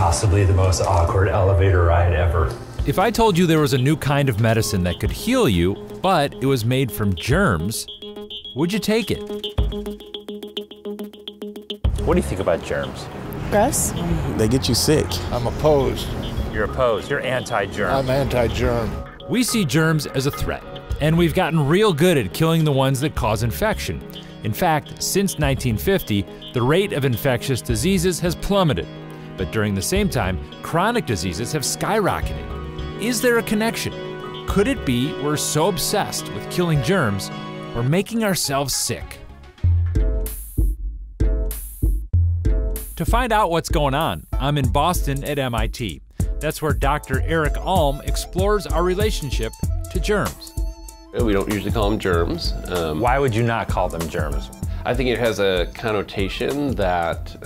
Possibly the most awkward elevator ride ever. If I told you there was a new kind of medicine that could heal you, but it was made from germs, would you take it? What do you think about germs? Gross. They get you sick. I'm opposed. You're opposed. You're anti-germ. I'm anti-germ. We see germs as a threat, and we've gotten real good at killing the ones that cause infection. In fact, since 1950, the rate of infectious diseases has plummeted. But during the same time, chronic diseases have skyrocketed. Is there a connection? Could it be we're so obsessed with killing germs, we're making ourselves sick? To find out what's going on, I'm in Boston at MIT. That's where Dr. Eric Alm explores our relationship to germs. We don't usually call them germs. Why would you not call them germs? I think it has a connotation that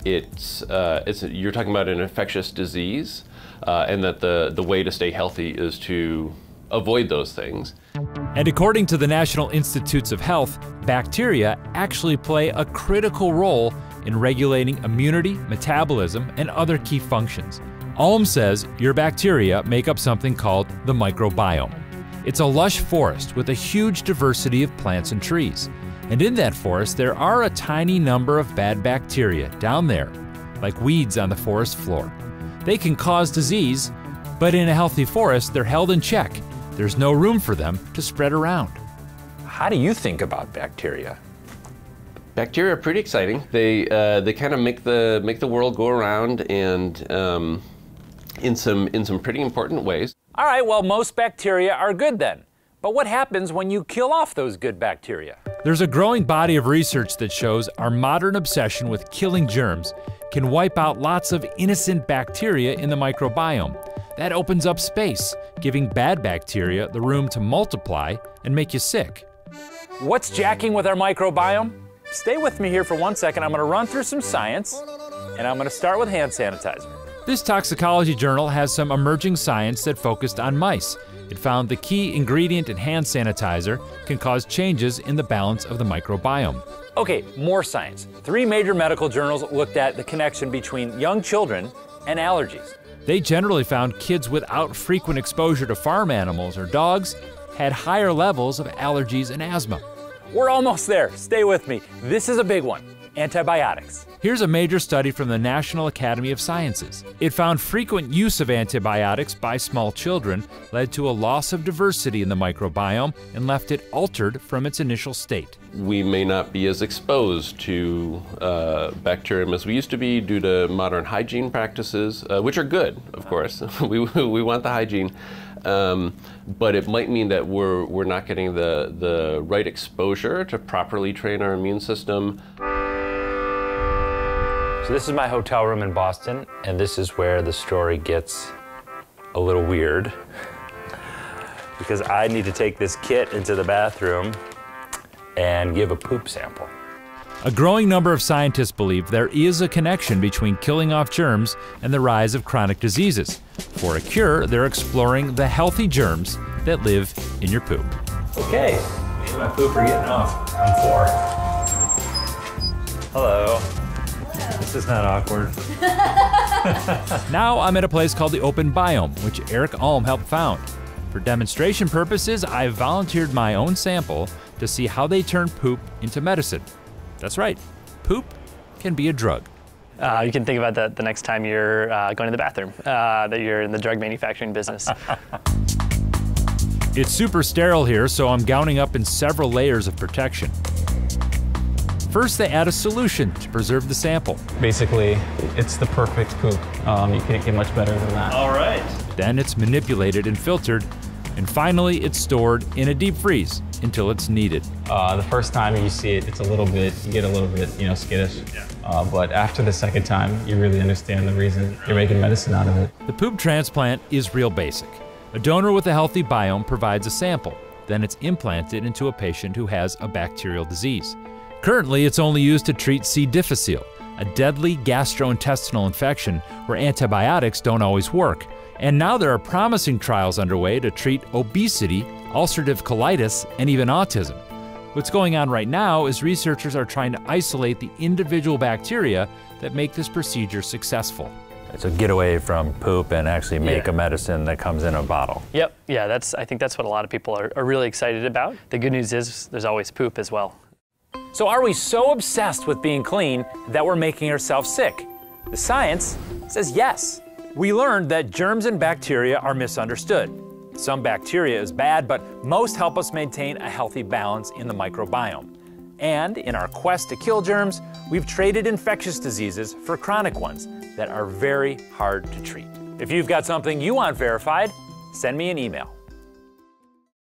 you're talking about an infectious disease, and that the way to stay healthy is to avoid those things. And according to the National Institutes of Health, bacteria actually play a critical role in regulating immunity, metabolism, and other key functions. Alm says your bacteria make up something called the microbiome. It's a lush forest with a huge diversity of plants and trees. And in that forest, there are a tiny number of bad bacteria down there, like weeds on the forest floor. They can cause disease, but in a healthy forest, they're held in check. There's no room for them to spread around. How do you think about bacteria? Bacteria are pretty exciting. They kind of make the world go around, and in some pretty important ways. All right, well, most bacteria are good then. But what happens when you kill off those good bacteria? There's a growing body of research that shows our modern obsession with killing germs can wipe out lots of innocent bacteria in the microbiome. That opens up space, giving bad bacteria the room to multiply and make you sick. What's jacking with our microbiome? Stay with me here for 1 second. I'm gonna run through some science, and I'm gonna start with hand sanitizer. This toxicology journal has some emerging science that focused on mice. It found the key ingredient in hand sanitizer can cause changes in the balance of the microbiome. Okay, more science. 3 major medical journals looked at the connection between young children and allergies. They generally found kids without frequent exposure to farm animals or dogs had higher levels of allergies and asthma. We're almost there. Stay with me. This is a big one. Antibiotics. Here's a major study from the National Academy of Sciences. It found frequent use of antibiotics by small children led to a loss of diversity in the microbiome and left it altered from its initial state. We may not be as exposed to bacterium as we used to be due to modern hygiene practices, which are good, of course. we want the hygiene. But it might mean that we're not getting the right exposure to properly train our immune system. So this is my hotel room in Boston, and this is where the story gets a little weird, because I need to take this kit into the bathroom and give a poop sample. A growing number of scientists believe there is a connection between killing off germs and the rise of chronic diseases. For a cure, they're exploring the healthy germs that live in your poop. Okay, me and my poop are getting off on 4. Hello. This is not awkward. Now I'm at a place called the Open Biome, which Eric Alm helped found. For demonstration purposes, I volunteered my own sample to see how they turn poop into medicine. That's right, poop can be a drug. You can think about that the next time you're going to the bathroom, that you're in the drug manufacturing business. It's super sterile here, so I'm gowning up in several layers of protection. First, they add a solution to preserve the sample. Basically, it's the perfect poop. You can't get much better than that. All right. Then it's manipulated and filtered, and finally it's stored in a deep freeze until it's needed. The first time you see it, you get a little bit, skittish. Yeah. But after the second time, you really understand the reason you're making medicine out of it. The poop transplant is real basic. A donor with a healthy biome provides a sample. Then it's implanted into a patient who has a bacterial disease. Currently, it's only used to treat C. difficile, a deadly gastrointestinal infection where antibiotics don't always work. And now there are promising trials underway to treat obesity, ulcerative colitis, and even autism. What's going on right now is researchers are trying to isolate the individual bacteria that make this procedure successful. So get away from poop and actually make a medicine that comes in a bottle. Yep, yeah, I think that's what a lot of people are really excited about. The good news is there's always poop as well. So are we so obsessed with being clean that we're making ourselves sick? The science says yes. We learned that germs and bacteria are misunderstood. Some bacteria is bad, but most help us maintain a healthy balance in the microbiome. And in our quest to kill germs, we've traded infectious diseases for chronic ones that are very hard to treat. If you've got something you want verified, send me an email.